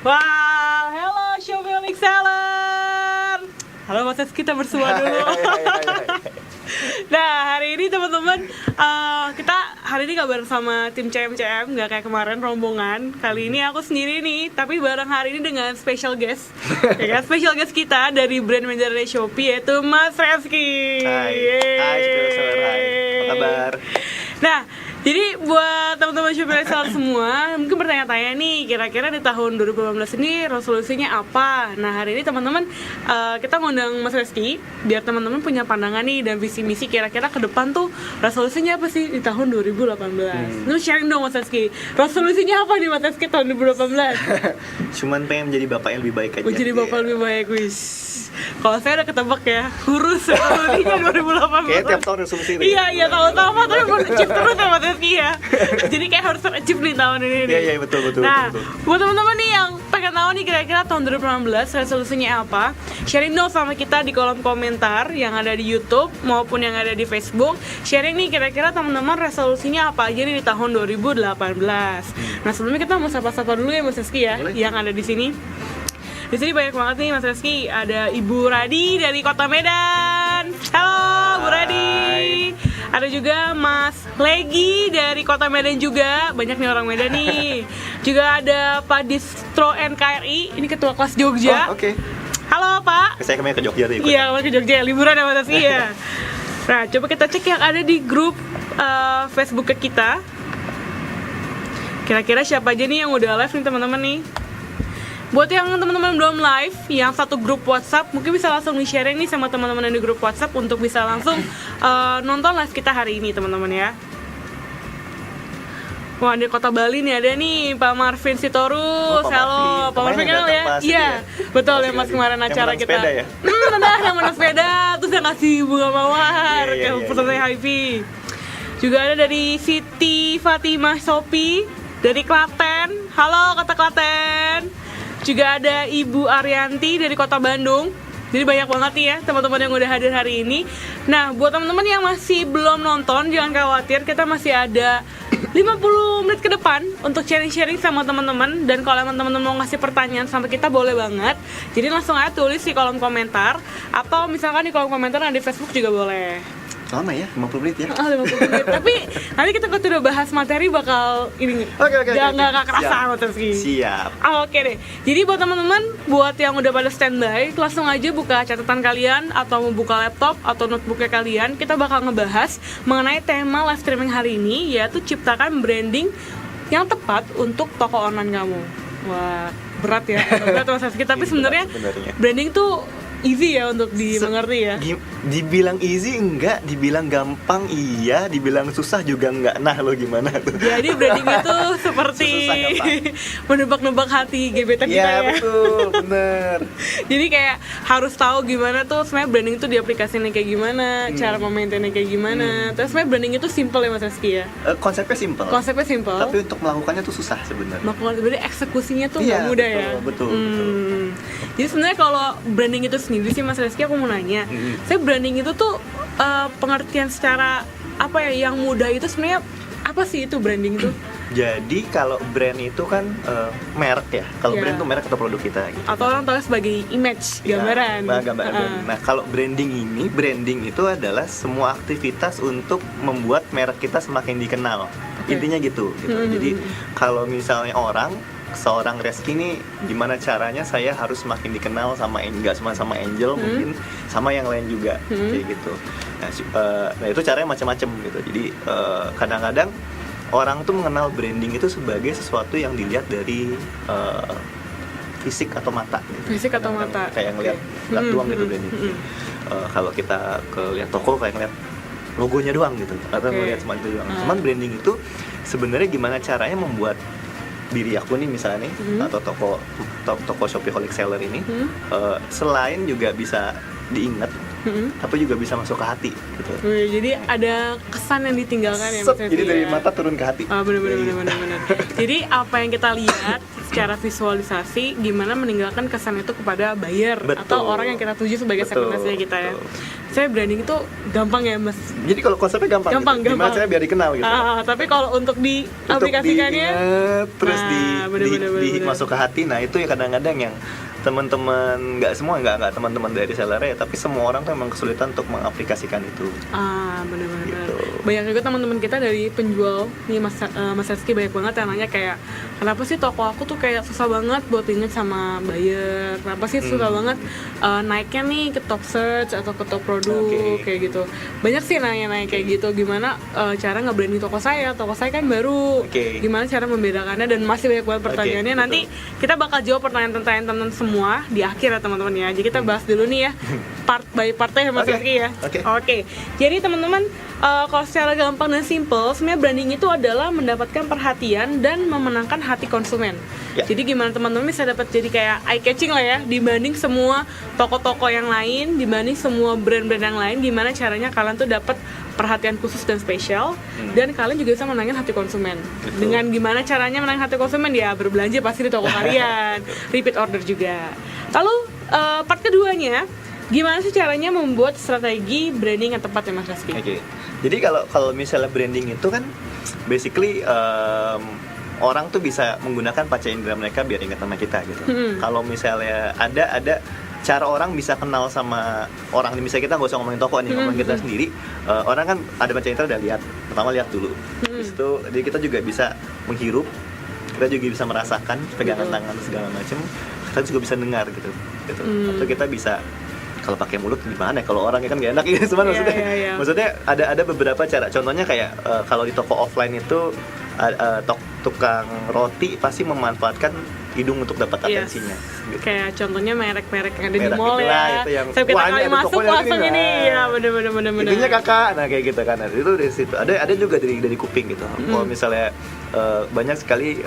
Wah, hello Shopaholic Seller. Halo Mas Rizky, kita bersua dulu. Nah, hari ini teman-teman, kita hari ini gak bareng sama tim CMCM, gak kayak kemarin rombongan. Kali ini aku sendiri nih, tapi bareng hari ini dengan special guest. Ya kan, special guest kita dari brand manager Shopee, yaitu Mas Rizky. Hai, Seller, hai. Apa kabar? Nah, jadi buat teman-teman Shopee Seller semua, mungkin bertanya-tanya nih, kira-kira di tahun 2018 ini resolusinya apa? Nah, hari ini teman-teman, kita ngundang Mas Rizky, biar teman-teman punya pandangan nih dan visi misi kira-kira ke depan tuh resolusinya apa sih di tahun 2018? Lu sharing dong Mas Rizky, resolusinya apa nih Mas Rizky tahun 2018? Cuman pengen menjadi bapak yang lebih baik aja. Jadi bapak lebih baik, wis. Kalau saya udah ketebak ya, kurus resolusinya 2018. Kayak tiap tahun resolusi ini. Iya, kalau sama tapi mau achieve terus ya Mas Rizky ya. Jadi kayak harus achieve nih tahun ini nih. Iya, betul. Nah, buat teman-teman nih yang pengen tahu nih kira-kira tahun 2018 resolusinya apa, sharing dong sama kita di kolom komentar yang ada di YouTube maupun yang ada di Facebook. Sharing nih kira-kira teman-teman resolusinya apa aja nih di tahun 2018. Nah, sebelumnya kita mau sapa-sapa dulu ya Mas Rizky ya. Boleh. Yang ada di sini. Di sini banyak banget nih Mas Rizky. Ada Ibu Radi dari Kota Medan. Halo Bu Radi. Ada juga Mas Legi dari Kota Medan juga. Banyak nih orang Medan nih. Juga ada Pak Distro NKRI. Ini Ketua Kelas Jogja. Oh, oke. Halo Pak. Saya kemarin ke Jogja tuh ikut. Iya, kemarin ke Jogja. Liburan ya Mas Rizky ya. Nah, coba kita cek yang ada di grup Facebook kita. Kira-kira siapa aja nih yang udah live nih teman-teman nih. Buat yang teman-teman belum live, yang satu grup WhatsApp, mungkin bisa langsung di-sharing nih sama teman-teman yang di grup WhatsApp untuk bisa langsung nonton live kita hari ini, teman-teman ya. Wah, di Kota Bali nih ada nih Pak Marvin Sitorus. Pak Halo, Pak Marvin kenal ya? Iya, betul ya Mas, kemarin acara yang kita. sepeda ya? Benar, yang menang sepeda, terus yang ngasih bunga mawar ke peserta HIV. Juga ada dari Siti Fatimah Sopi dari Klaten. Halo Kota Klaten. Juga ada Ibu Arianti dari Kota Bandung. Jadi banyak banget nih ya teman-teman yang udah hadir hari ini. Nah, buat teman-teman yang masih belum nonton, jangan khawatir, kita masih ada 50 menit ke depan untuk sharing-sharing sama teman-teman. Dan kalau teman-teman mau ngasih pertanyaan sama kita, boleh banget. Jadi langsung aja tulis di kolom komentar, atau misalkan di kolom komentar di Facebook juga boleh. Lama ya, 50 menit ya. 50 menit. Tapi nanti kita kalau udah bahas materi bakal ini Oke. nggak kerasa Mas Rizky. Siap. Oke deh. Jadi buat teman-teman, buat yang udah pada standby, langsung aja buka catatan kalian atau membuka laptop atau notebooknya kalian. Kita bakal ngebahas mengenai tema live streaming hari ini, yaitu ciptakan branding yang tepat untuk toko online kamu. Wah, berat ya. Berat Mas Rizky. Tapi sebenarnya branding tuh easy ya untuk dimengerti ya. Dibilang easy enggak, dibilang gampang iya, dibilang susah juga enggak. Nah, lo gimana tuh? Jadi branding itu seperti menebak-nebak hati gebetan kita ya. Iya, betul, bener. Jadi kayak harus tahu gimana tuh sebenarnya branding itu diaplikasikan kayak gimana, cara memaintainnya kayak gimana. Terus sebenarnya branding itu simple ya Mas Rizky ya. Konsepnya simple. Tapi untuk melakukannya tuh susah sebenarnya. Berarti eksekusinya tuh nggak mudah ya. Betul. Jadi sebenarnya kalau branding itu sendiri sih Mas Rizky, aku mau nanya. Saya branding itu tuh pengertian secara apa ya yang mudah itu sebenarnya apa sih itu branding itu? Jadi kalau brand itu kan merek ya. Kalau brand itu merek atau produk kita gitu. Atau orang tahu sebagai image, gambaran. Gambaran. Nah, kalau branding itu adalah semua aktivitas untuk membuat merek kita semakin dikenal. Intinya gitu. Jadi kalau misalnya seorang Rizky ini gimana caranya saya harus semakin dikenal sama enggak cuma sama Angel, mungkin sama yang lain juga kayak gitu. Nah itu caranya macam-macam gitu. Jadi kadang-kadang orang tuh mengenal branding itu sebagai sesuatu yang dilihat dari fisik atau mata gitu. Fisik atau mata kayak ngeliat doang gitu branding. Kalau kita lihat toko kayak ngeliat logonya doang gitu atau ngeliat cuma itu doang. Cuman branding itu sebenarnya gimana caranya membuat diri aku nih misalnya nih atau toko Shopaholic Seller ini selain juga bisa diingat, tapi juga bisa masuk ke hati gitu. Jadi ada kesan yang ditinggalkan ya Mas Rizky. Jadi dari mata turun ke hati. Benar. Jadi apa yang kita lihat secara visualisasi gimana meninggalkan kesan itu kepada buyer atau orang yang kita tuju sebagai segmentasinya kita ya. Saya branding itu gampang ya Mas. Jadi kalau konsepnya gampang gitu. Gimana caranya biar dikenal gitu. Tapi kalau untuk diaplikasikannya terus masuk ke hati, nah itu ya kadang-kadang yang teman-teman nggak teman-teman dari seller ya, tapi semua orang tuh emang kesulitan untuk mengaplikasikan itu. Benar-benar. Gitu. Banyak juga teman-teman kita dari penjual nih Mas Rizky, banyak banget yang nanya kayak kenapa sih toko aku tuh kayak susah banget buat inget sama buyer, kenapa sih susah banget naiknya nih ke top search atau ke top produk kayak gitu. Banyak sih nanya-nanya kayak gitu, gimana cara nge-branding toko saya kan baru, gimana cara membedakannya, dan masih banyak banget pertanyaannya. Nanti kita bakal jawab pertanyaan-pertanyaan teman-teman semua di akhir ya teman-teman ya. Jadi kita bahas dulu nih ya part by partnya Mas Rizky ya. Oke. Jadi teman-teman, kalau secara gampang dan simple, sebenarnya branding itu adalah mendapatkan perhatian dan memenangkan hati konsumen. Jadi gimana teman-teman bisa dapat jadi kayak eye catching lah ya, dibanding semua toko-toko yang lain, dibanding semua brand-brand yang lain. Gimana caranya kalian tuh dapat perhatian khusus dan spesial, dan kalian juga bisa menangin hati konsumen. Dengan gimana caranya menangin hati konsumen? Ya berbelanja pasti di toko kalian, repeat order juga. Lalu part keduanya, gimana sih caranya membuat strategi branding yang tepat ya Mas Rizky? Jadi kalau misalnya branding itu kan basically orang tuh bisa menggunakan panca indera mereka biar ingat sama kita gitu. Kalau misalnya ada cara orang bisa kenal sama orang, misalnya kita nggak usah ngomongin toko nih, ngomongin kita sendiri, orang kan ada panca indera udah lihat, pertama lihat dulu, habis itu jadi kita juga bisa menghirup, kita juga bisa merasakan pegangan tangan segala macam, kita juga bisa dengar gitu. Atau kita bisa kalau pakai mulut gimana? Kalau orangnya kan gak enak gitu, cuman maksudnya ada beberapa cara. Contohnya kayak kalau di toko offline itu tukang roti pasti memanfaatkan hidung untuk dapat atensinya. Gitu. Kayak contohnya merek-merek yang ada di mall ya. Saya kita kali masuk langsung ini. Ya bener. Itunya kakak, nah kayak gitu kan. Itu dari situ. Ada juga dari kuping gitu. Kalau misalnya banyak sekali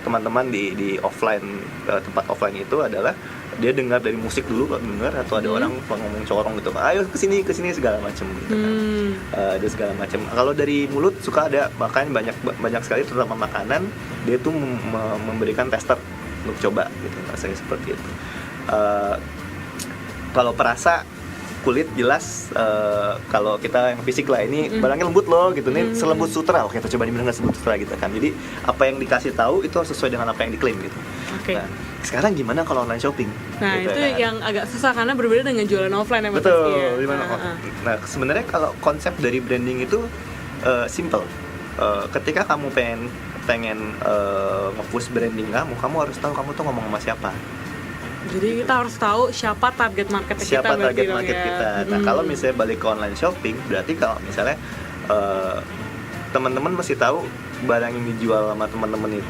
teman-teman di offline, tempat offline itu adalah dia dengar dari musik dulu, dengar atau ada orang ngomong corong gitu, ayo kesini segala macam gitu kan. Ada segala macam. Kalau dari mulut suka ada, makanya banyak sekali terutama makanan dia tuh memberikan tester untuk coba gitu, rasanya seperti itu. Kalau perasa kulit jelas, kalau kita yang fisik lah ini barangnya lembut loh gitu, nih selembut sutra, oke kita coba dibilang selembut sutra gitu kan. Jadi apa yang dikasih tahu itu sesuai dengan apa yang diklaim gitu. Nah, sekarang gimana kalau online shopping? Nah gitu, itu kan yang agak susah karena berbeda dengan jualan offline ya Mas. Betul, gimana? Nah sebenarnya kalau konsep dari branding itu simple. Ketika kamu pengen nge-push branding kamu harus tahu kamu tuh ngomong sama siapa. Jadi kita harus tahu siapa target market kita. Nah kalau misalnya balik ke online shopping, berarti kalau misalnya teman-teman mesti tahu barang yang dijual sama teman-teman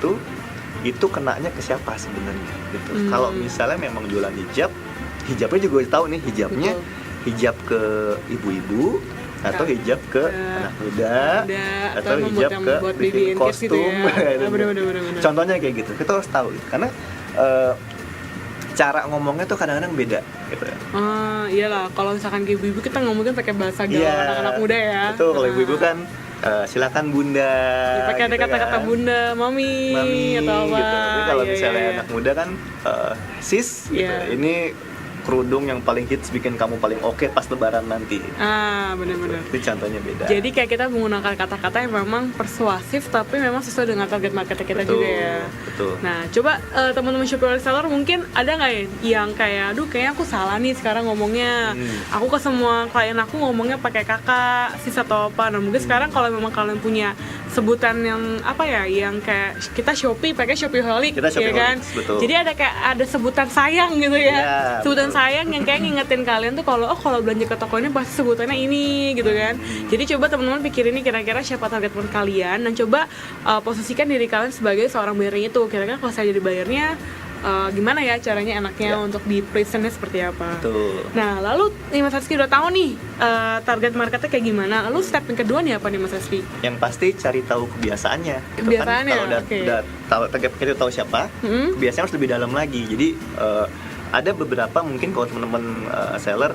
itu kenanya ke siapa sebenarnya gitu. Kalau misalnya memang jualan hijabnya juga tahu nih hijabnya. Hijab ke ibu-ibu atau hijab ke anak muda atau hijab ke bikin kostum gitu ya. Contohnya kayak gitu, kita harus tahu gitu. Karena cara ngomongnya tuh kadang-kadang beda gitu ya. Iyalah, kalau misalkan ke ibu-ibu kita ngomongin pakai bahasa gaul anak-anak muda ya. Betul, kalau ibu-ibu kan silakan bunda. Pakai ada kata-kata kan? Bunda, mami atau apa. Gitu. Tapi kalau misalnya anak muda kan sis gitu. Ini kerudung yang paling hits bikin kamu paling oke pas lebaran nanti. Benar-benar. Itu contohnya beda. Jadi kayak kita menggunakan kata-kata yang memang persuasif tapi memang sesuai dengan target market kita juga ya. Betul. Nah, coba teman-teman shopper seller mungkin ada nggak ya yang kayak, aduh kayaknya aku salah nih sekarang ngomongnya. Aku ke semua klien aku ngomongnya pakai kakak, sis atau apa. Nah, mungkin sekarang kalau memang kalian punya sebutan yang apa ya, yang kayak kita Shopee pakai Shopee-holic ya kan. Betul. Jadi ada sebutan sayang gitu ya. Sebutan sayang yang kayak ngingetin kalian tuh kalau belanja ke toko ini pasti sebutannya ini gitu kan. Jadi coba teman-teman pikirin ini kira-kira siapa target market kalian, dan coba posisikan diri kalian sebagai seorang buyernya itu. Kira-kira kalau saya jadi buyernya gimana ya caranya enaknya untuk di presentnya seperti apa. Betul. Nah lalu nih Mas Rizky udah tahu nih target marketnya kayak gimana. Lalu step yang kedua nih apa nih Mas Rizky? Yang pasti cari tahu kebiasaannya gitu kan. Kalau udah tahu target market, tahu siapa, kebiasaan harus lebih dalam lagi. Jadi ada beberapa mungkin kalau teman-teman seller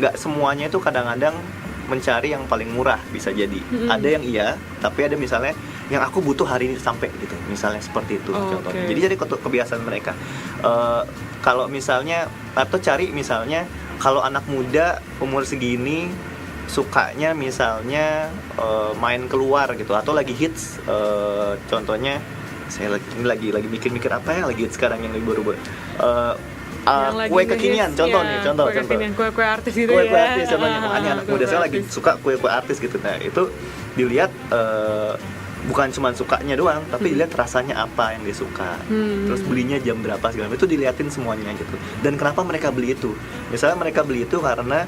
nggak semuanya itu kadang-kadang mencari yang paling murah, bisa jadi. Ada yang iya, tapi ada misalnya yang aku butuh hari ini sampai gitu, misalnya seperti itu contohnya. Jadi dari kebiasaan mereka. Kalau misalnya atau cari misalnya kalau anak muda umur segini sukanya misalnya main keluar gitu atau lagi hits, contohnya saya lagi mikir apa yang lagi hits sekarang yang baru kue kekinian contoh kue artis gitu kue artis contohnya. Makanya anak muda saya lagi suka kue artis gitu. Nah itu dilihat bukan cuma sukanya doang, tapi dilihat rasanya apa yang dia suka, terus belinya jam berapa segala macam, itu diliatin semuanya gitu. Dan kenapa mereka beli itu? Misalnya mereka beli itu karena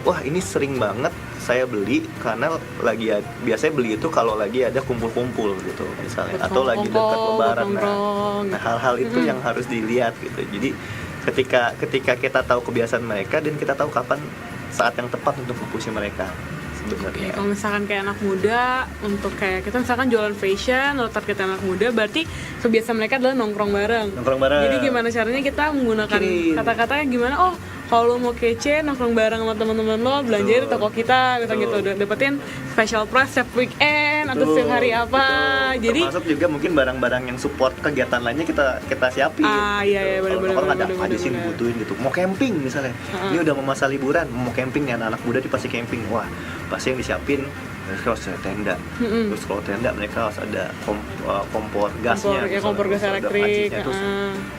wah ini sering banget saya beli karena lagi biasanya beli itu kalau lagi ada kumpul-kumpul gitu misalnya, atau lagi dekat lebaran. Nah hal-hal itu yang harus dilihat gitu. Jadi ketika kita tahu kebiasaan mereka dan kita tahu kapan saat yang tepat untuk mempush mereka sebenarnya. Kalau misalkan kayak anak muda, untuk kayak kita misalkan jualan fashion atau target anak muda, berarti kebiasaan mereka adalah nongkrong bareng. Jadi gimana caranya kita menggunakan kata-kata yang gimana? Oh, kalau lo mau kece, nongkrong bareng sama teman-teman lo, belanja di toko kita, gitu, dapetin special price setiap weekend atau setiap hari apa. Jadi termasuk juga mungkin barang-barang yang support kegiatan lainnya kita siapin. Iya, benar-benar. Ada sih butuhin gitu. Mau camping misalnya, ini udah mau masa liburan, mau camping nih anak muda pasti camping. Wah, pasti yang disiapin mereka harus ada tenda. Terus kalau tenda mereka harus ada kompor gasnya, kompor gas elektrik, terus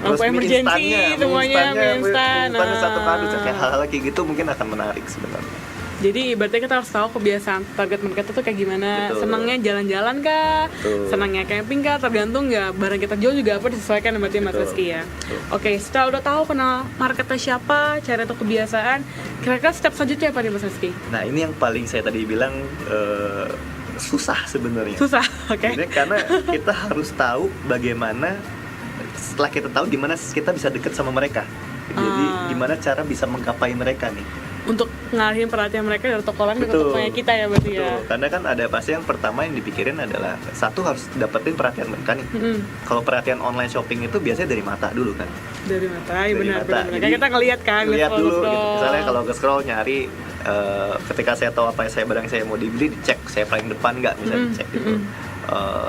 lampu emergency semuanya instan satu kardus. Kayak hal-hal kayak gitu mungkin akan menarik sebenarnya. Jadi berarti kita harus tahu kebiasaan target market itu kayak gimana. Betul. Senangnya jalan-jalan kah? Betul. Senangnya camping kah? Tergantung ya barang kita jual juga apa disesuaikan sama Mas Rizky ya. Oke, setelah udah tahu kenal marketnya siapa, cara atau kebiasaan, kira-kira step selanjutnya apa nih Mas Rizky? Nah ini yang paling saya tadi bilang susah sebenarnya. Susah, oke. Karena kita harus tahu bagaimana, setelah kita tahu gimana kita bisa deket sama mereka. Jadi gimana cara bisa menggapai mereka nih untuk ngalihin perhatian mereka dari toko lain ke tokonya kita ya berarti. Betul. Ya. Karena kan ada pasti yang pertama yang dipikirin adalah satu harus dapetin perhatian mereka nih. Kalau perhatian online shopping itu biasanya dari mata dulu kan. Dari mata, iya benar. Jadi kita ngelihat kan, lihat dulu gitu. Misalnya kalau ke scroll nyari ketika saya tahu apa yang barang saya mau dibeli, dicek saya paling depan nggak, misalnya dicek gitu.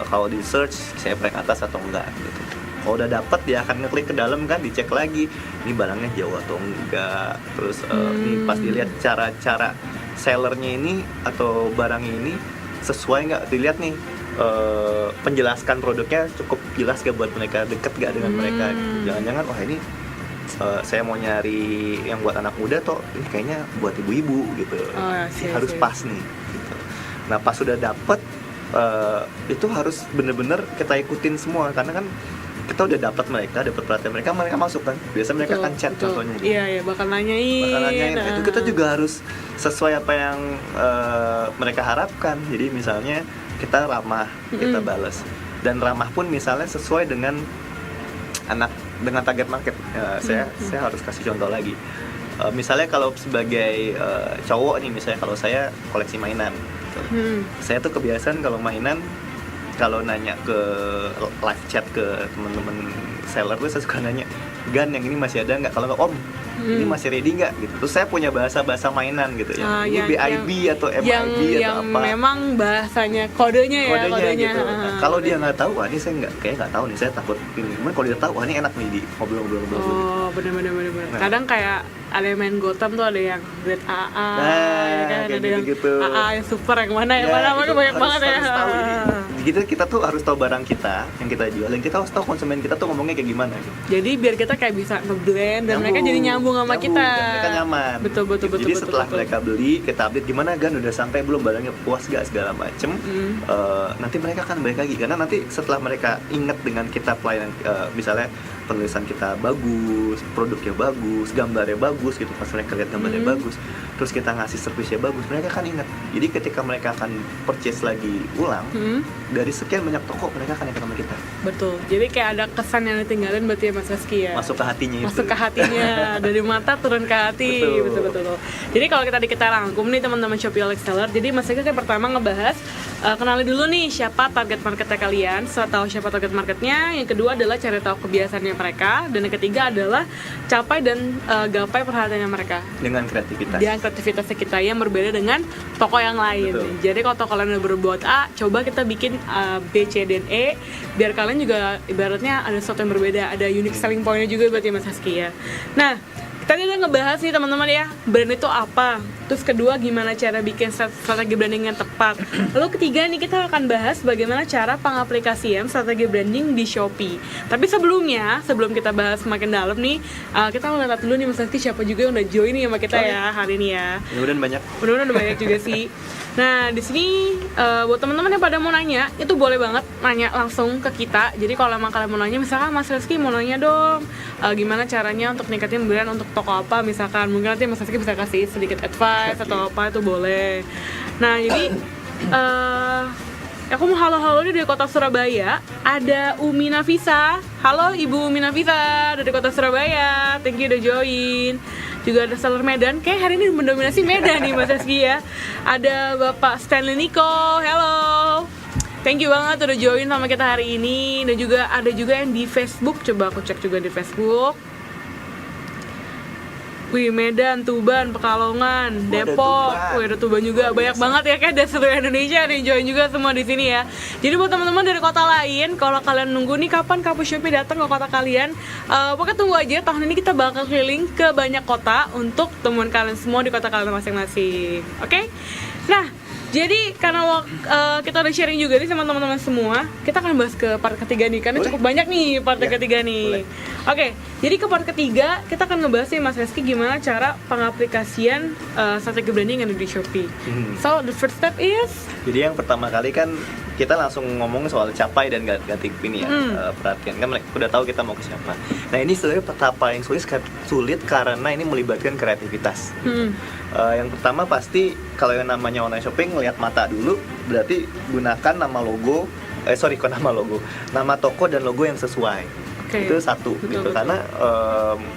Kalau di search saya paling atas atau enggak gitu. Kalau udah dapat dia akan ngeklik ke dalam kan, dicek lagi ini barangnya jauh atau enggak. Terus nih pas dilihat cara sellernya ini atau barang ini sesuai nggak, dilihat nih penjelaskan produknya cukup jelas gak buat mereka, deket gak dengan mereka gitu. Jangan-jangan wah ini saya mau nyari yang buat anak muda toh ini kayaknya buat ibu-ibu gitu. Harus pas nih gitu. Nah pas sudah dapet itu harus bener-bener kita ikutin semua, karena kan kita udah dapat perhatian mereka masuk kan, biasa mereka akan chat contohnya gitu. Iya bakal nanyain. Itu kita juga harus sesuai apa yang mereka harapkan. Jadi misalnya kita ramah, kita balas, dan ramah pun misalnya sesuai dengan target market. Saya harus kasih contoh lagi. Misalnya kalau sebagai cowok nih, misalnya kalau saya koleksi mainan gitu. Saya tuh kebiasaan kalau mainan, kalau nanya ke live chat ke teman-teman seller tuh saya suka nanya, Gan yang ini masih ada nggak? Kalau nggak Om, ini masih ready nggak? Gitu. Terus saya punya bahasa mainan gitu ya, ini BIB atau MIB atau apa? Yang memang bahasanya kodenya gitu. Nah, kalau dia nggak tahu, ini saya nggak tahu nih, saya takut ini. Cuman kalau dia tahu, ini enak nih di ngobrol. Oh benar. Nah. Kadang kayak ada yang main Gotham tuh, ada yang grade AA, ya kan? Ada yang gitu. AA yang super, yang mana banyak banget ya. Kita tuh harus tahu barang kita yang kita jual, dan kita harus tahu konsumen kita tuh ngomongnya kayak gimana gitu. Jadi biar kita kayak bisa nge-blend dan mereka jadi nyambung sama kita. Dan mereka nyaman. Betul. Jadi setelah mereka beli, kita update gimana Gan, udah sampai belum barangnya, puas gak segala macem. Nanti mereka akan balik lagi, karena nanti setelah mereka inget dengan kita pelayanan, misalnya penulisan kita bagus, produknya bagus, gambarnya bagus gitu, pas mereka lihat gambarnya bagus, terus kita ngasih servisnya bagus, mereka akan ingat. Jadi ketika mereka akan purchase lagi ulang, dari sekian banyak toko mereka akan ingat sama kita. Betul. Jadi kayak ada kesan yang ditinggalin berarti ya Mas Rizky ya. Masuk ke hatinya itu. Masuk ke hatinya, dari mata turun ke hati. Betul. Jadi kalau kita rangkum nih teman-teman Shopee Seller, jadi Mas Rizky pertama ngebahas kenali dulu nih siapa target marketnya kalian. Setelah tahu siapa target marketnya, yang kedua adalah cari tahu kebiasaannya mereka. Dan yang ketiga adalah capai dan gapai perhatiannya mereka dengan kreativitas. Dengan kreativitasnya kita yang berbeda dengan toko yang lain. Betul. Jadi kalau toko kalian udah berbuat A, coba kita bikin B, C, dan E, biar kalian juga ibaratnya ada sesuatu yang berbeda, ada unique selling point-nya juga berarti Mas Haski ya. Nah, tadi udah ngebahas nih teman-teman ya, brand itu apa, terus kedua gimana cara bikin strategi branding yang tepat. Lalu ketiga nih kita akan bahas bagaimana cara pengaplikasian strategi branding di Shopee. Tapi sebelumnya, sebelum kita bahas semakin dalam nih, kita mau lihat dulu nih Mas Haski siapa juga yang udah join nih sama kita ya hari ini ya. Mudah-mudahan udah banyak juga sih. Nah, di sini buat teman-teman yang pada mau nanya, itu boleh banget nanya langsung ke kita. Jadi kalau emang kalian mau nanya, misalkan Mas Rizky mau nanya dong, gimana caranya untuk ningkatin brand untuk toko apa, misalkan mungkin nanti Mas Rizky bisa kasih sedikit advice atau apa, itu boleh. Nah, jadi aku mau halo-halo nih dari kota Surabaya. Ada Umi Nafisa. Halo Ibu Umi Nafisa dari kota Surabaya. Thank you udah join. Juga ada seller Medan, kayak hari ini mendominasi Medan nih Mas Rizky ya. Ada Bapak Stanley Niko, hello. Thank you banget udah join sama kita hari ini. Dan juga ada juga yang di Facebook, coba aku cek juga di Facebook. Wih, Medan, Tuban, Pekalongan, Depok, ada Tuban juga, banyak banget ya, kayak dari seluruh Indonesia ada yang join juga semua di sini ya. Jadi buat teman-teman dari kota lain, kalau kalian nunggu nih kapan Kapu Shopee datang ke kota kalian, pokoknya tunggu aja, tahun ini kita bakal keliling ke banyak kota untuk temuan kalian semua di kota kalian masing-masing. Oke? Nah, jadi karena kita udah sharing juga nih sama teman-teman semua, kita akan bahas ke part ketiga nih, karena cukup banyak nih part ketiga nih. Oke, jadi ke part ketiga kita akan ngebahas nih Mas Rizky gimana cara pengaplikasian strategi branding yang ada di Shopee. So the first step is, jadi yang pertama kali kan kita langsung ngomong soal capai dan gatik ini ya, perhatian kan mereka udah tahu kita mau ke siapa. Nah ini sebenarnya tahap paling sulit karena ini melibatkan kreativitas. Yang pertama pasti kalau yang namanya online shopping ngelihat mata dulu, berarti gunakan nama logo, nama toko dan logo yang sesuai. Itu satu, gitu. Karena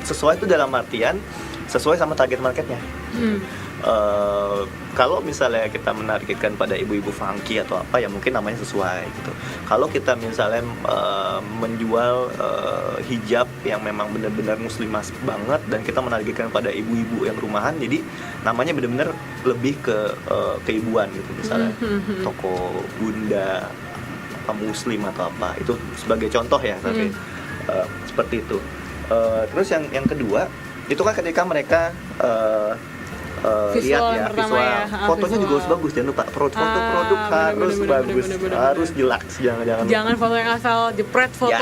sesuai itu dalam artian sesuai sama target marketnya. Kalau misalnya kita menargetkan pada ibu-ibu funky atau apa ya mungkin namanya sesuai gitu. Kalau kita misalnya menjual hijab yang memang benar-benar muslimah banget dan kita menargetkan pada ibu-ibu yang rumahan, jadi namanya benar-benar lebih ke keibuan gitu, misalnya toko bunda apa muslim atau apa, itu sebagai contoh ya, tapi seperti itu. Terus yang kedua itu kan ketika mereka lihat ya visual ya. Fotonya juga harus bagus, jangan lupa foto produk harus bagus, harus jelas, jangan foto yang asal jepret foto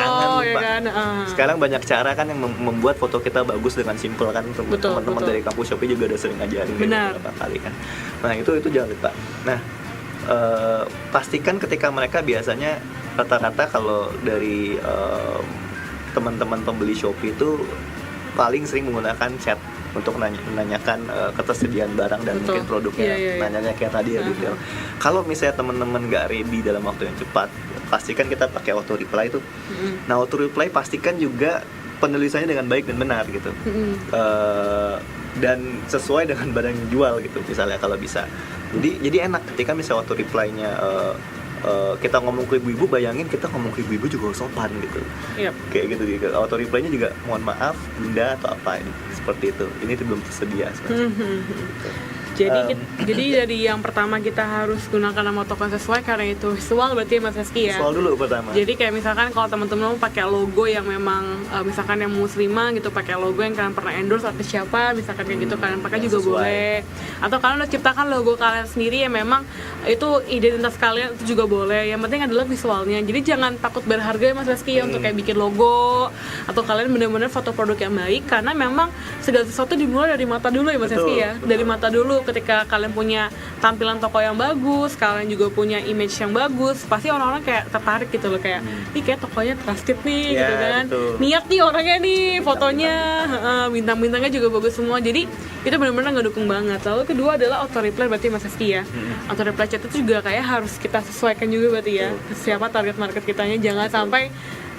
ya kan. Sekarang banyak cara kan yang membuat foto kita bagus dengan simpel kan, teman-teman dari kampus Shopee juga udah sering ngajarin beberapa kali kan. Nah itu jangan lupa. Nah pastikan ketika mereka biasanya rata-rata kalau dari teman-teman pembeli Shopee itu paling sering menggunakan chat untuk menanyakan ketersediaan barang dan mungkin produknya, nanyanya kayak tadi ya detail. Kalau misalnya teman-teman nggak ready dalam waktu yang cepat, pastikan kita pakai auto reply itu. Nah auto reply pastikan juga penulisannya dengan baik dan benar gitu, dan sesuai dengan barang yang dijual gitu, misalnya kalau bisa. Jadi enak ketika misalnya auto reply-nya kita ngomong ke ibu-ibu, bayangin kita ngomong ke ibu-ibu juga sopan gitu. Kayak gitu. Auto reply-nya juga mohon maaf bunda atau apa ini, seperti itu. Ini belum tersedia Jadi dari yang pertama kita harus gunakan nama toko sesuai, karena itu visual berarti Mas Rizky ya. Visual dulu pertama. Jadi kayak misalkan kalau teman-teman mau pakai logo yang memang misalkan yang muslimah gitu, pakai logo yang kalian pernah endorse artis siapa, misalkan kayak gitu kalian pakai juga sesuai. Boleh. Atau kalian udah ciptakan logo kalian sendiri yang memang itu identitas kalian, itu juga boleh. Yang penting adalah visualnya. Jadi jangan takut berharga ya Mas Rizky ya untuk kayak bikin logo, atau kalian benar-benar foto produk yang baik, karena memang segala sesuatu dimulai dari mata dulu ya Mas Rizky ya. Dari mata dulu. Ketika kalian punya tampilan toko yang bagus, kalian juga punya image yang bagus, pasti orang-orang kayak tertarik gitu loh, kayak ih kayak tokonya trusted nih gitu kan. Betul. Niat nih orangnya nih, fotonya bintang-bintangnya juga bagus semua. Jadi itu benar-benar ngedukung banget. Lalu kedua adalah auto reply berarti Mas Rizky ya. Auto reply chat itu juga kayak harus kita sesuaikan juga berarti ya. Siapa target market kitanya, jangan sampai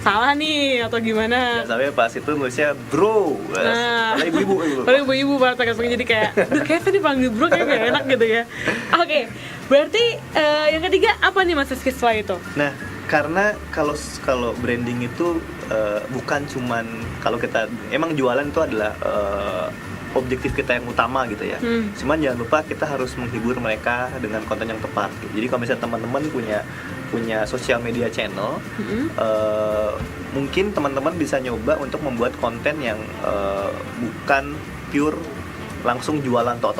salah nih atau gimana. Sampai pas itu nulisnya bro, ibu-ibu. Kalau ibu-ibu pada jadi kayak, kayak tadi panggil bro kayak gak enak gitu ya. Oke, berarti yang ketiga apa nih Mas Rizky setelah itu? Nah, Karena kalau branding itu bukan cuman kalau kita emang jualan itu adalah objektif kita yang utama gitu ya. Cuman jangan lupa kita harus menghibur mereka dengan konten yang tepat. Jadi kalau misalnya teman-teman punya sosial media channel, mungkin teman-teman bisa nyoba untuk membuat konten yang bukan pure langsung jualan tok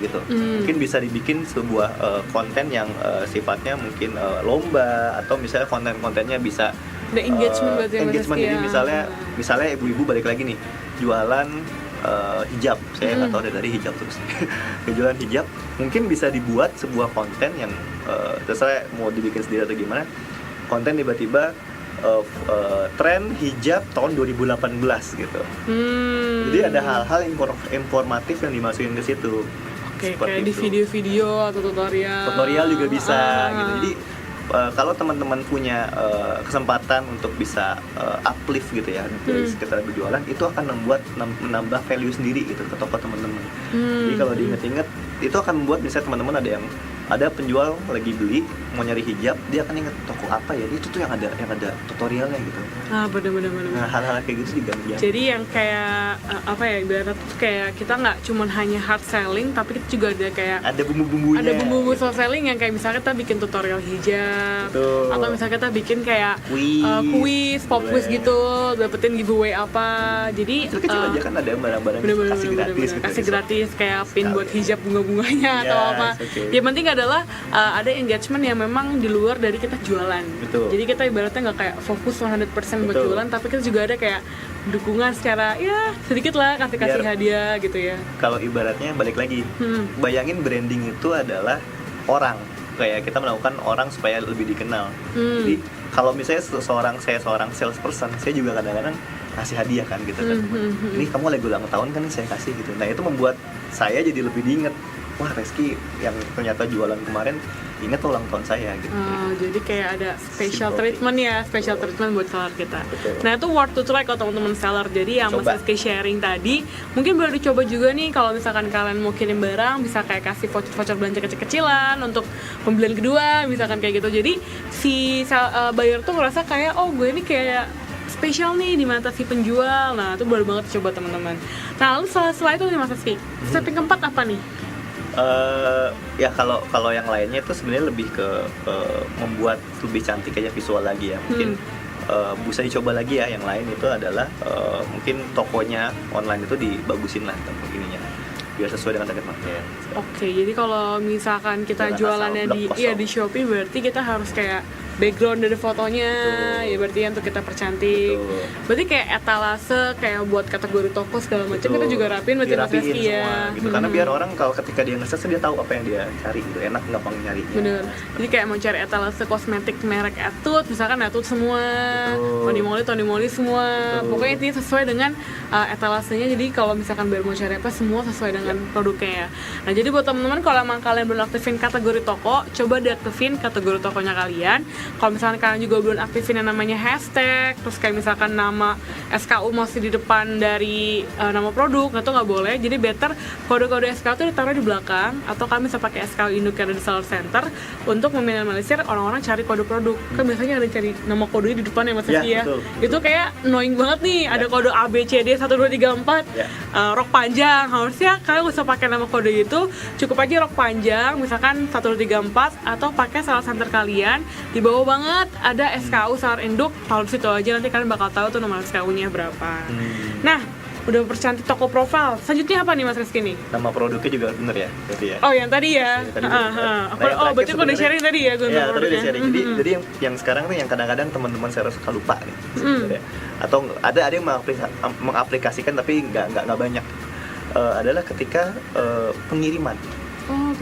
gitu. Mungkin bisa dibikin sebuah konten yang sifatnya mungkin lomba, atau misalnya konten-kontennya bisa ada engagement berarti ya, engagement. Jadi misalnya ibu-ibu balik lagi nih jualan hijab, saya nggak tahu dari hijab terus jualan hijab, mungkin bisa dibuat sebuah konten yang terserah mau dibikin sendiri atau gimana, konten tiba-tiba tren hijab tahun 2018 gitu. Jadi ada hal-hal informatif yang dimasukin ke situ. Oke, kayak di video-video atau tutorial juga bisa gitu. Jadi kalau teman-teman punya kesempatan untuk bisa uplift gitu ya dari sekitar berjualan, itu akan menambah value sendiri gitu ke toko teman-teman. Jadi kalau diinget-inget, itu akan membuat misalnya teman-teman ada penjual lagi beli mau nyari hijab, dia akan inget toko apa ya, itu tuh yang ada tutorialnya gitu. Bener. Nah, hal-hal kayak gitu juga. Jadi yang kayak apa ya, ibaratnya tuh kayak kita nggak cuma hanya hard selling, tapi kita juga ada kayak ada bumbu-bumbunya. Ada bumbu soft selling yang kayak misalnya kita bikin tutorial hijab. Betul. Atau misalnya kita bikin kayak quiz, pop quiz gitu, dapetin giveaway apa. Jadi kecil aja kan ada barang-barang kasih gratis kayak pin buat hijab bunga-bunganya atau apa. Okay. Yang penting adalah ada engagement yang memang di luar dari kita jualan. Betul. Jadi kita ibaratnya nggak kayak fokus 100% buat Betul. jualan, tapi kita juga ada kayak dukungan secara ya sedikit lah, kasih hadiah gitu ya. Kalau ibaratnya balik lagi, bayangin branding itu adalah orang, kayak kita melakukan orang supaya lebih dikenal. Jadi kalau misalnya saya seorang salesperson, saya juga kadang-kadang kasih hadiah kan gitu kan. Ini kamu lagi ulang tahun kan, saya kasih gitu. Nah itu membuat saya jadi lebih diinget. Wah, Reski yang ternyata jualan kemarin inget ulang tahun saya gitu. Jadi kayak ada special treatment ya, special treatment buat seller kita. Betul. Nah itu worth to try kalau teman-teman seller. Jadi yang Mas Reski sharing tadi mungkin boleh dicoba juga nih kalau misalkan kalian mau kirim barang, bisa kayak kasih voucher belanja kecil-kecilan untuk pembelian kedua, misalkan kayak gitu. Jadi si buyer tuh ngerasa kayak, oh gue ini kayak spesial nih di mata si penjual. Nah itu boleh banget dicoba teman-teman. Nah lalu setelah itu nih Mas Reski, step yang keempat apa nih? Ya kalau yang lainnya itu sebenarnya lebih ke membuat lebih cantik aja visual lagi ya. Mungkin bisa dicoba lagi ya. Yang lain itu adalah mungkin tokonya online itu dibagusin lah ininya biar sesuai dengan target market. Oke, jadi kalau misalkan kita Jangan jualannya di Shopee, berarti kita harus kayak background dari fotonya. Betul. Ya berarti untuk kita percantik. Betul. Berarti kayak etalase kayak buat kategori toko segala macam kita juga rapin berarti Mas Reski ya. Gitu. Karena biar orang kalau ketika dia nge-search dia tahu apa yang dia cari gitu. Enak gampang nyarinya. Bener. Jadi kayak mau cari etalase kosmetik merek Etude, misalkan Etude semua, Tony Moly semua. Betul. Pokoknya intinya sesuai dengan etalasenya. Jadi kalau misalkan biar mau cari apa semua sesuai dengan produknya ya. Nah, jadi buat teman-teman kalau emang kalian belum aktifin kategori toko, coba diaktifin kategori tokonya kalian. Kalau misalkan kalian juga belum aktifin yang namanya hashtag, terus kayak misalkan nama SKU masih di depan dari nama produk, itu nggak boleh. Jadi better kode-kode SKU itu ditaruh di belakang, atau kalian bisa pakai SKU induk yang ada di seller center untuk meminimalisir orang-orang cari kode produk. Kan biasanya ada cari nama kodenya di depan ya Mas Reski ya. Itu kayak annoying banget nih, ada kode ABCD 1234, rok panjang. Harusnya kalian nggak usah pakai nama kode itu, cukup aja rok panjang, misalkan 1234, atau pakai seller center kalian di bawah banget ada SKU seller induk, taruh di situ aja, nanti kalian bakal tahu tuh nomor SKU-nya berapa. Nah, udah percantik toko profile. Selanjutnya apa nih Mas Reski nih? Nama produknya juga bener ya, berarti ya. Oh, yang tadi ya. Berarti aku udah sharing tadi ya, ya tadi udah sharing. Jadi yang sekarang tuh yang kadang-kadang teman-teman saya suka lupa nih. Atau ada yang mengaplikasikan tapi nggak banyak. Adalah ketika pengiriman.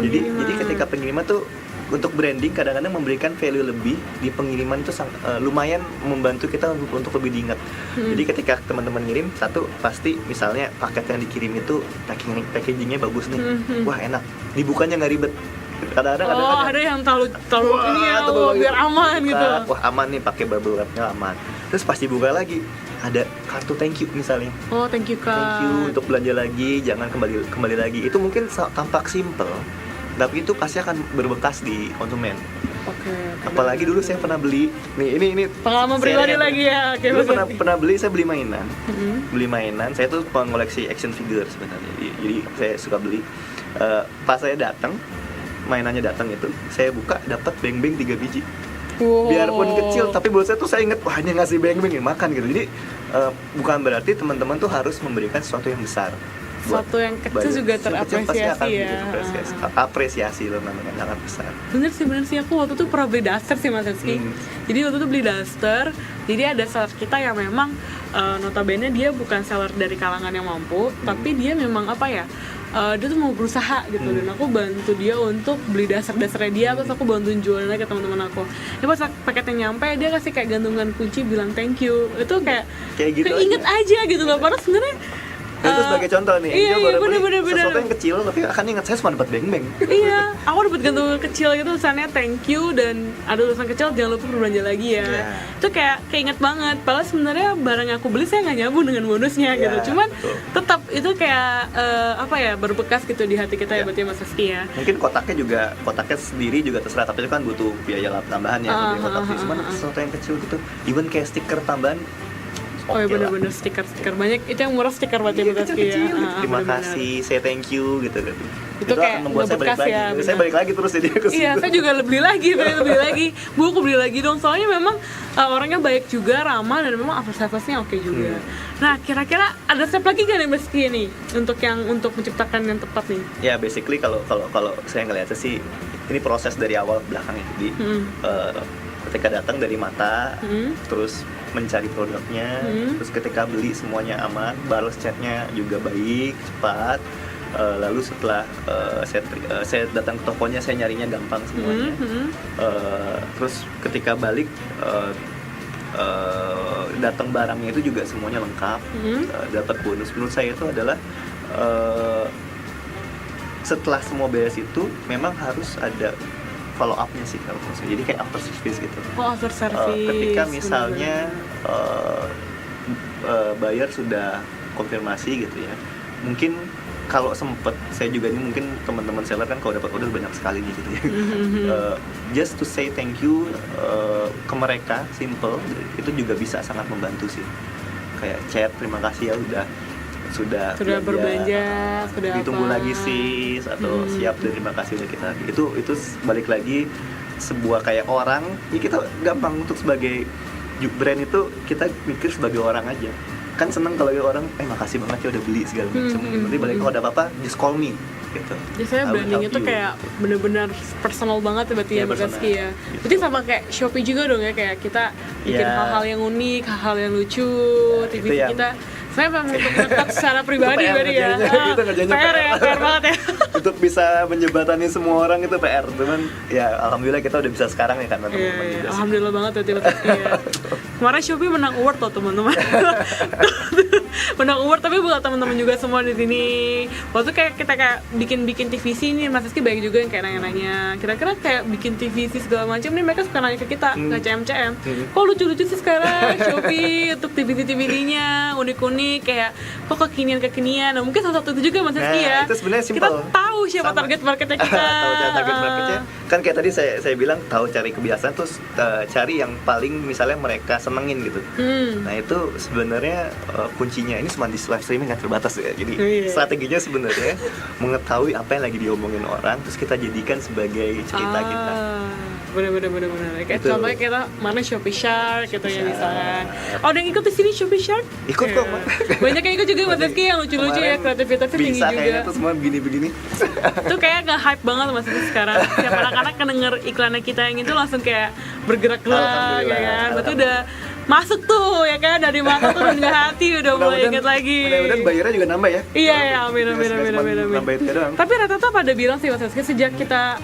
Jadi ketika pengiriman tuh untuk branding kadang-kadang memberikan value lebih di pengiriman itu lumayan membantu kita untuk lebih diingat. Jadi ketika teman-teman ngirim satu, pasti misalnya paket yang dikirim itu packagingnya bagus nih, wah enak, dibukanya nggak ribet. Kadang-kadang ada yang terlalu ini ya, biar aman gitu. Wah aman nih, pakai bubble wrapnya aman. Terus pas dibuka lagi ada kartu thank you misalnya. Thank you Kak. Thank you untuk belanja lagi, jangan kembali lagi. Itu mungkin tampak simple, tapi itu pasti akan berbekas di konsumen. Apalagi dulu saya pernah beli ini pengalaman pribadi lagi ya. Oke, dulu pernah beli, saya beli mainan. Saya tuh pengoleksi action figure sebenarnya, jadi saya suka beli. Pas saya datang, mainannya datang itu, saya buka dapat beng-beng 3 biji. Wow. Biarpun kecil, tapi buat saya tuh saya inget, wah ini ngasih beng-beng ya, makan gitu. Jadi bukan berarti teman-teman tuh harus memberikan sesuatu yang besar. Sesuatu yang kecil juga terapresiasi ya. Apresiasi loh namanya, sangat besar. Bener sih, aku waktu itu pernah beli daster sih Mas Rizky. Jadi waktu itu beli daster, jadi ada seller kita yang memang notabene dia bukan seller dari kalangan yang mampu, tapi dia memang dia tuh mau berusaha gitu, dan aku bantu dia untuk beli dasar-dasarnya dia, terus aku bantuin jualannya ke teman-teman aku. Pas paketnya nyampe, dia kasih kayak gantungan kunci bilang thank you. Itu kayak gitu keinget aja gitu loh, padahal sebenarnya itu sebagai contoh nih, iya, baru beli bener. sesuatu yang kecil, tapi akan ingat saya cuma dapat beng-beng. Iya, aku dapat gantungan kecil gitu tulisannya thank you, dan ada tulisan kecil jangan lupa berbelanja lagi ya. Itu kayak keinget banget. Padahal sebenarnya barang yang aku beli saya nggak nyambung dengan bonusnya gitu. Cuman tetap itu kayak berbekas gitu di hati kita ya, berarti Mas Rizky ya. Mungkin kotaknya sendiri juga terserah, tapi itu kan butuh biaya tambahan ya, kotak sih. Cuman sesuatu yang kecil gitu, even kayak stiker tambahan. Oh iya bener-bener stiker banyak, itu yang murah stiker berarti Mas Rizky ya. Terima kasih, say thank you gitu kan. Itu kayak akan membuat saya balik lagi. Ya, saya balik lagi terus jadi ke situ. Iya, saya juga beli lagi. Bu, aku beli lagi dong. Soalnya memang orangnya baik juga, ramah, dan memang apresiasinya oke juga. Nah, kira-kira ada step lagi gak nih Mas Rizky nih untuk menciptakan yang tepat nih? Ya, basically kalau saya ngeliatnya sih ini proses dari awal ke belakang ya. Jadi ketika datang dari mata, terus mencari produknya, terus ketika beli semuanya aman, balas chatnya juga baik, cepat. Lalu setelah saya datang ke tokonya, saya nyarinya gampang semuanya. Terus ketika balik datang barangnya itu juga semuanya lengkap, dapat bonus. Menurut saya itu adalah setelah semua beres itu memang harus ada follow up-nya sih kalau menurut saya. Jadi kayak after service gitu. After service. Ketika misalnya buyer sudah konfirmasi gitu ya, mungkin kalau sempet, saya juga ini mungkin teman-teman seller kan kalau dapat order banyak sekali nih gitu ya. Just to say thank you ke mereka, simple, itu juga bisa sangat membantu sih. Kayak chat, terima kasih ya sudah berbelanja, sudah ditunggu lagi sis, atau siap dan terima kasih udah kita. Itu balik lagi sebuah kayak orang, ya kita gampang untuk sebagai brand itu kita mikir sebagai orang aja. Kan seneng kalau orang makasih banget ya udah beli segala macam. Nanti balik kalau ada apa-apa just call me gitu. Biasanya branding itu kayak bener-bener personal banget berarti ya Mas Rizky ya. Berarti sama kayak Shopee juga dong ya, kayak kita bikin hal-hal yang unik, hal-hal yang lucu, TV kita. Saya memang untuk menetap secara pribadi berarti ya. PR banget ya. Untuk bisa menjembatani semua orang itu PR. Cuman ya alhamdulillah kita udah bisa sekarang ya kan teman-teman. Iya, alhamdulillah banget ya Kemarin Shopee menang award loh teman-teman. Menang award, tapi buat teman-teman juga semua di sini. Waktu kita bikin TVC nih, Mas Rizky baik juga yang kayak nanya-nanya. Kira-kira kayak bikin TVC segala macam nih, mereka suka nanya ke kita, nggak CM. Kok lucu-lucu sih sekarang Shopee untuk TVC-nya unik-unik, kayak kok kekinian. Nah, mungkin salah satu itu juga Mas Rizky ya. Itu sebenarnya simple. Kita tahu siapa target marketnya kita. Tahu target marketnya. Kan kayak tadi saya bilang tahu cari kebiasaan, terus cari yang paling misalnya mereka senengin gitu. Nah itu sebenarnya kuncinya. Ini cuma di live streaming nggak terbatas ya. Jadi strateginya sebenarnya mengetahui apa yang lagi diomongin orang, terus kita jadikan sebagai cerita kita. Bener. Kayak contohnya kita mana Shopee Shark gitu ya misalkan. Oh, ada yang ikut di sini Shopee Shark? Ikut kok. Banyak yang ikut juga Mas Rizky, yang lucu-lucu ya, kreativitasnya tinggi juga. Bisa kayaknya tuh semua begini-begini. Itu kayak nge-hype banget Mas Rizky sekarang. Setiap anak-anak kedenger iklannya kita yang itu langsung kayak bergerak-gerak ya kan. Berarti udah masuk tuh ya kan, dari mata tuh nggak hati udah mulai inget lagi. Mudah-mudahan bayarnya juga nambah ya. Iya, amin. Nambah itu doang. Tapi rata-rata pada bilang sih Mas Rizky, sejak kita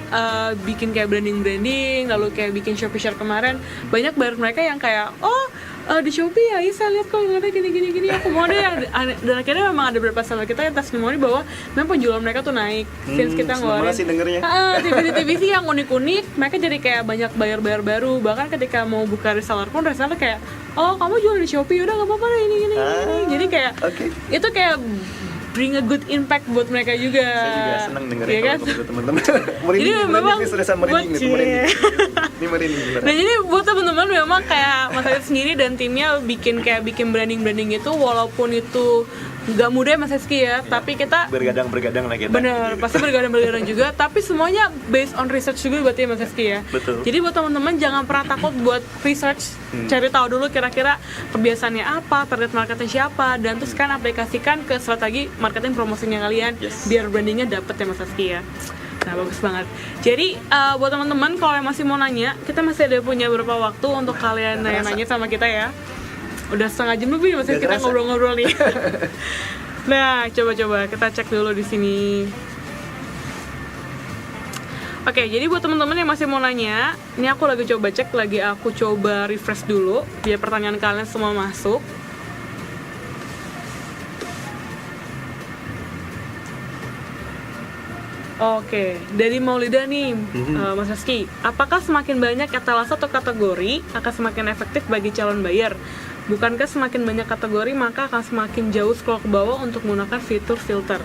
bikin kayak branding, lalu kayak bikin Shopee Share kemarin, banyak buyer mereka yang kayak di Shopee ya, saya lihat kok ada gini aku mau deh. Dan akhirnya memang ada beberapa seller kita yang testimoni bahwa memang penjualan mereka tuh naik since kita ngeluarin TVC yang unik-unik. Mereka jadi kayak banyak buyer baru, bahkan ketika mau buka reseller pun reseller kayak kamu jual di Shopee, udah nggak apa-apa deh ini. Jadi kayak itu kayak bring a good impact buat mereka juga. Saya juga senang dengerin Iya kan? kalau teman-teman. Jadi memang ini sudah merinding nih, merinding. Ini merinding beneran. Nah jadi buat teman-teman memang kayak Mas Rizky sendiri dan timnya bikin branding itu walaupun itu nggak mudah ya Mas Rizky ya, tapi kita bergadang lah kita. bener, pasti bergadang juga, tapi semuanya based on research juga berarti ya Mas Rizky ya. Betul. Jadi buat teman-teman jangan pernah takut buat research, cari tahu dulu kira-kira kebiasaannya apa, target marketnya siapa, dan terus kan aplikasikan ke strategi marketing promosinya kalian, Yes. biar brandingnya dapet ya Mas Rizky ya. Nah bagus banget. Jadi buat teman-teman kalau yang masih mau nanya, kita masih ada punya beberapa waktu untuk kalian nanya-nanya sama kita ya. Udah setengah jam lebih masih kita ngobrol-ngobrol nih. Nah, coba kita cek dulu di sini. Oke, jadi buat teman-teman yang masih mau nanya, ini aku lagi coba cek, aku coba refresh dulu biar pertanyaan kalian semua masuk. Oke, dari Maulida nih, Mas Rizky, apakah semakin banyak etalase atau kategori akan semakin efektif bagi calon buyer? Bukankah semakin banyak kategori maka akan semakin jauh scroll ke bawah untuk menggunakan fitur filter?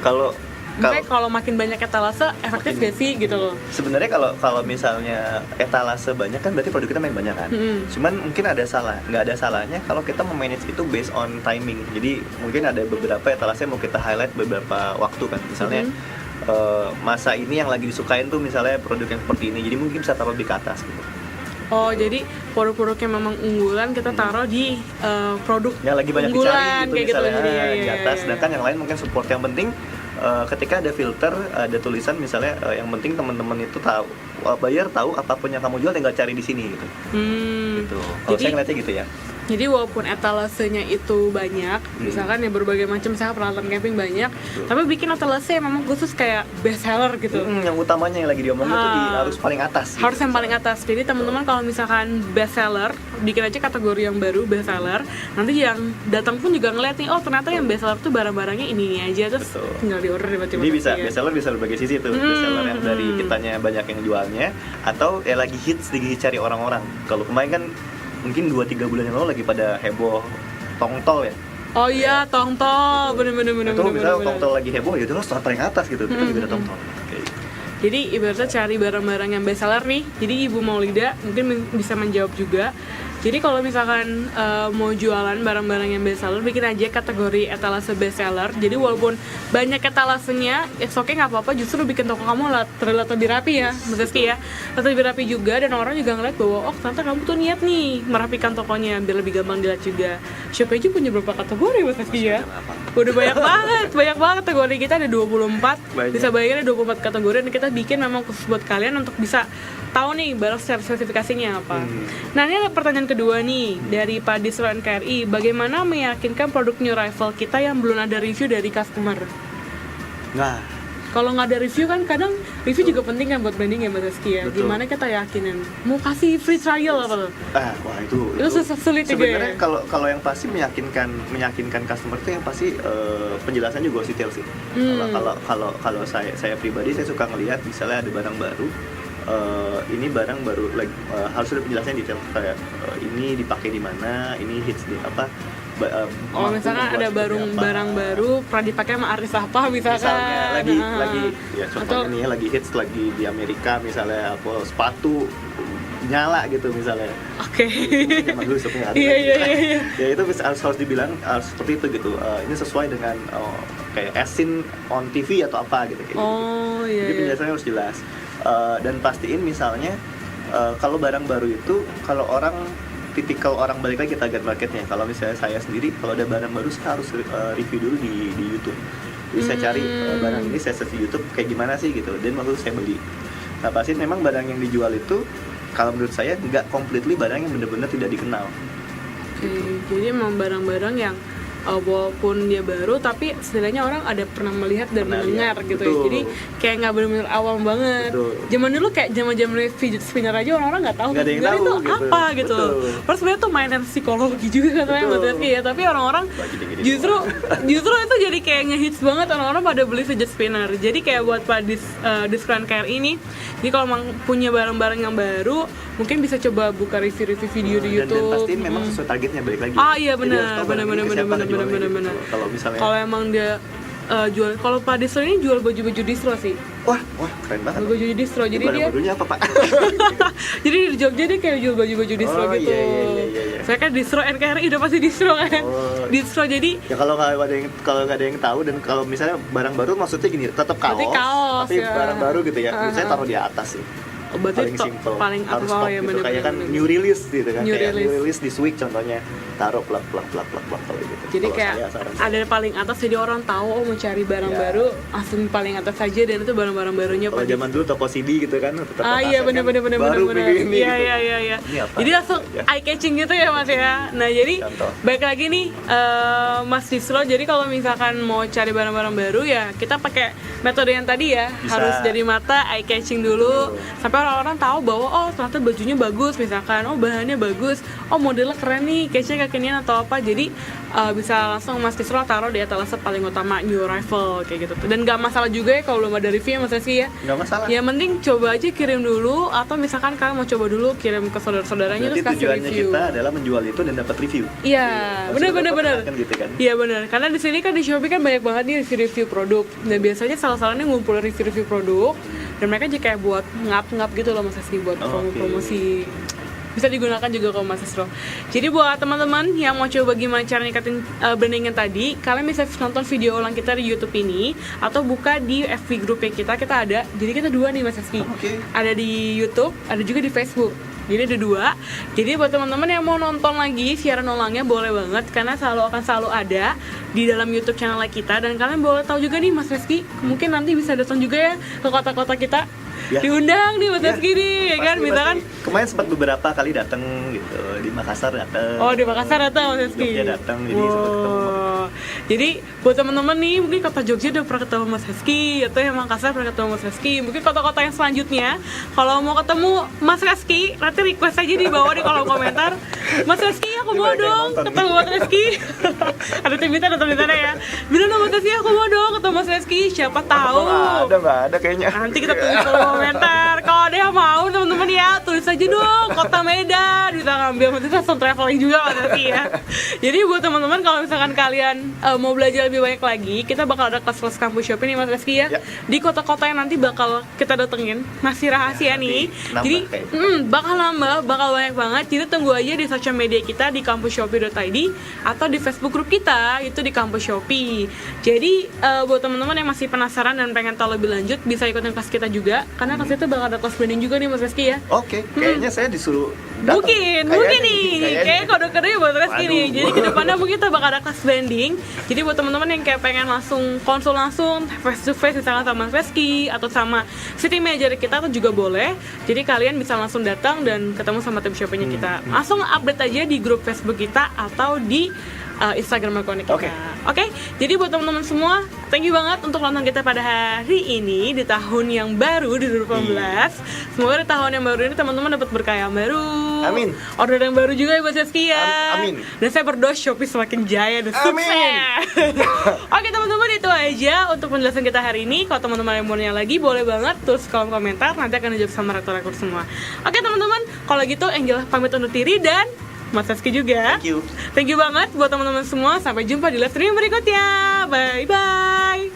Kalau makin banyak etalase efektif gak sih gitu loh? Sebenarnya kalau misalnya etalase banyak kan berarti produk kita main banyak kan. Cuman mungkin nggak ada salahnya kalau kita memanage itu based on timing. Jadi mungkin ada beberapa etalase yang mau kita highlight beberapa waktu kan. Misalnya masa ini yang lagi disukain tuh misalnya produk yang seperti ini. Jadi mungkin bisa taruh di ke atas gitu. Oh, jadi produk-produk yang memang unggulan kita taruh di produk yang lagi banyak unggulan dicari gitu, kayak misalnya gitu. di atas. Sedangkan yang lain mungkin support. Yang penting ketika ada filter, ada tulisan misalnya yang penting teman-teman itu tahu, buyer tahu apapun yang kamu jual tinggal cari di sini gitu. Gitu. Kalau saya ngeliatnya gitu ya. Jadi walaupun etalasenya itu banyak, misalkan ya berbagai macam, misalkan peralatan camping banyak, tapi bikin etalase yang memang khusus kayak best seller gitu. Yang utamanya yang lagi diomongin tuh harus paling atas. Harus yang paling atas. Jadi teman-teman kalau misalkan best seller, bikin aja kategori yang baru best seller. Nanti yang datang pun juga ngeliat nih, oh ternyata yang best seller tuh barang-barangnya ini aja, terus tinggal di order tiba-tiba. Jadi bisa best seller bisa berbagai sisi tuh. Best seller yang dari kitanya banyak yang jualnya, atau ya lagi hits dicari orang-orang. Kalau kemarin kan mungkin 2-3 bulan yang lalu lagi pada heboh tongtol ya. Oh iya, tongtol, bener. Itu misalnya tongtol lagi heboh, ya udah start paling atas gitu, kita juga ada tongtol. Jadi ibaratnya cari barang-barang yang best seller nih. Jadi Ibu Maulida mungkin bisa menjawab juga. Jadi kalau misalkan mau jualan barang-barang yang best seller, bikin aja kategori etalase best seller. Jadi walaupun banyak etalasenya, oke nggak apa-apa. Justru bikin toko kamu terlihat lebih rapi ya, Mas Rizky ya. Lebih rapi juga, dan orang juga ngeliat bahwa oh ternyata kamu tuh niat nih merapikan tokonya biar lebih gampang dilihat juga. Shopee aja punya berapa kategori Mas Rizky ya? Udah banyak banget kategori kita ada 24. Bisa bayangin ada 24 kategori, dan kita bikin memang khusus buat kalian untuk bisa tahu nih barang secara spesifikasinya apa. Nah ini ada pertanyaan kedua nih dari Pak Disro NKRI, bagaimana meyakinkan produk new arrival kita yang belum ada review dari customer? Nah, kalau nggak ada review kan kadang review juga penting kan buat branding ya Mas Rizky ya. Gimana kita yakinin? Mau kasih free trial apa tuh? Wah itu sulit juga ya. Sebenarnya kalau yang pasti meyakinkan customer itu yang pasti penjelasan juga harus detail sih. Kalau saya pribadi saya suka ngelihat misalnya ada barang baru. Ini barang baru harus ada penjelasannya detail kayak ini dipakai di mana, ini hits di apa. Misalkan ada barang baru pernah dipakai sama artis apa misalnya lagi ya contohnya nih lagi hits lagi di Amerika misalnya apa sepatu nyala gitu misalnya. Oke. Iya. Ya itu harus dibilang harus seperti itu gitu. Ini sesuai dengan kayak as seen on TV atau apa gitu kayak gitu. Iya. Jadi penjelasannya harus jelas. Dan pastiin misalnya kalau barang baru itu kalau orang tipikal orang balik lagi target marketnya. Kalau misalnya saya sendiri kalau ada barang baru saya harus review dulu di YouTube. Jadi saya cari barang ini saya search di YouTube kayak gimana sih gitu, dan lalu saya beli. Nah pasti memang barang yang dijual itu kalau menurut saya nggak completely barang yang benar-benar tidak dikenal. Jadi memang barang-barang yang walaupun dia baru tapi setidaknya orang ada pernah melihat dan mendengar gitu ya. Jadi kayak nggak benar-benar awam banget. Zaman dulu kayak zaman fidget spinner aja orang-orang nggak tahu itu gitu. Apa gitu. Terus sebenarnya tuh mainan psikologi juga katanya Mbak Rizky ya. Tapi orang-orang justru itu jadi kayak ngehits banget, orang-orang pada beli fidget spinner. Jadi kayak buat Pak Diskran KR ini, jadi kalau memang punya barang-barang yang baru mungkin bisa coba buka review video di YouTube. Dan pastiin memang sesuai targetnya balik lagi. Iya benar. jualnya bener. gitu. Kalau misalnya Kalau emang dia jual, kalau Pak Distro ini jual baju-baju distro sih. wah keren banget. Baju distro. Jadi Barang dia barunya apa, Pak? jadi di Jogja dia kayak jual baju-baju distro Oh, gitu. iya. Saya kan distro NKRI udah pasti distro kan. Oh. Distro jadi Ya kalau nggak ada yang tahu, dan kalau misalnya barang baru maksudnya gini, tetap Berarti kaos, tapi ya. barang baru gitu ya. Saya taruh di atas sih. berarti Paling simple. paling harus apa top ya, gitu. bener, Kayak kan bener. new release gitu kan. New Kayak release. new release this week contohnya. Taruh plak kalau gitu. Jadi Kalau kayak saya saran ada paling atas, jadi orang tahu mau cari barang Ya. baru langsung paling atas saja, dan itu barang-barang barunya kalau Pak zaman dulu toko CD gitu kan, tetap iya bener baru pilih ini iya gitu. iya Ini apa? jadi langsung Ya. eye catching gitu ya Mas ya. Nah jadi Contoh. baik lagi nih Mas Distro, jadi kalau misalkan mau cari barang-barang baru ya kita pakai metode yang tadi ya. Bisa. Harus dari mata eye catching dulu Betul. sampai orang-orang tahu bahwa oh ternyata bajunya bagus, misalkan oh bahannya bagus, oh modelnya keren nih, kece kekinian atau apa. Jadi bisa langsung Mas Distro taruh di etalase paling utama new arrival kayak gitu. Dan gak masalah juga ya kalau belum ada review ya Mas Rizky ya. Nggak masalah. Ya mending coba aja kirim dulu, atau misalkan kalian mau coba dulu kirim ke saudara-saudaranya Berarti terus kasih tujuannya review. kita adalah menjual itu dan dapat review. Iya, Maksudnya benar. kan gitu kan. Iya benar. Karena di sini kan di Shopee kan banyak banget nih review produk. Dan biasanya salah-salahnya ngumpul review produk, dan mereka juga kayak buat ngap-ngap gitu loh Mas Rizky, buat promosi. Bisa digunakan juga kalau Mas Distro. Jadi buat teman-teman yang mau coba gimana cara ningkatin brandingnya tadi, kalian bisa nonton video ulang kita di YouTube ini, atau buka di FB grupnya kita ada. Jadi kita dua nih Mas Rizky. Oke. Ada di YouTube, ada juga di Facebook. Jadi ada dua. Jadi buat teman-teman yang mau nonton lagi siaran ulangnya boleh banget, karena akan selalu ada di dalam YouTube channel kita. Dan kalian boleh tahu juga nih Mas Rizky, mungkin nanti bisa datang juga ya ke kota-kota kita. Ya. Diundang nih Mas Ya, Rizky nih, ya kan? Pasti. Misalkan Kemarin sempat beberapa kali datang gitu, di Makassar datang. oh di Makassar datang Mas Rizky. Jogja datang, jadi sempat ketemu. Jadi buat teman-teman nih, mungkin kota Jogja udah pernah ketemu Mas Rizky, atau yang Makassar pernah ketemu Mas Rizky. Mungkin kota-kota yang selanjutnya, kalau mau ketemu Mas Rizky, nanti request aja di bawah di kolom komentar. Mas Rizky, aku mau Ini dong nonton. ketemu Mas Rizky. Ada tim kita datang di sana ya. Bilang dong Mas Rizky, aku mau dong ketemu Mas Rizky. Siapa tahu. Nggak ada kayaknya. Nanti kita tulis di kolom komentar. Kalau ada yang mau teman-teman ya, tulis aja dong kota Medan, bisa ngambil, nanti langsung traveling juga Mas Rizky ya. Jadi buat teman-teman kalau misalkan kalian mau belajar lebih banyak lagi, kita bakal ada kelas-kelas kampus Shopee nih Mas Rizky ya. Ya. Di kota-kota yang nanti bakal kita datengin, masih rahasia nanti nih. nambah Jadi kayaknya. bakal nambah, bakal banyak banget. Jadi tunggu aja di sosial media kita di kampusshopee.id atau di Facebook grup kita itu di Kampus Shopee. Jadi buat teman-teman yang masih penasaran dan pengen tahu lebih lanjut, bisa ikutin kelas kita juga, karena kelas itu bakal ada kelas branding juga nih Mas Rizky ya. Oke, kayaknya saya disuruh datang. Mungkin Kayaknya nih, kayak kode-kodenya buat Rizky nih. Waduh. Jadi kedepannya mungkin kita bakal ada kelas branding. Jadi buat teman-teman yang kayak pengen langsung konsul langsung face to face misalnya sama Mas Rizky atau sama city manager kita tuh juga boleh. Jadi kalian bisa langsung datang dan ketemu sama tim Shopee-nya kita. Langsung update aja di grup Facebook kita atau di Instagram account kita. Oke. Jadi buat teman-teman semua, thank you banget untuk nonton kita pada hari ini di tahun yang baru di 2018. Semoga di tahun yang baru ini teman-teman dapat berkah yang baru. Amin. Order yang baru juga ya buat Rizky ya. Amin. Dan saya berdoa Shopee semakin jaya dan Amin. sukses. Oke teman-teman, itu aja untuk penjelasan kita hari ini. Kalau teman-teman yang mau nanya lagi, boleh banget tulis kolom komentar. Nanti akan dijawab sama rektor-rektor semua. Oke teman-teman, kalau gitu Angel pamit undur diri dan Mas Rizky juga. Thank you. Thank you banget buat teman-teman semua. Sampai jumpa di live stream berikutnya. Bye bye.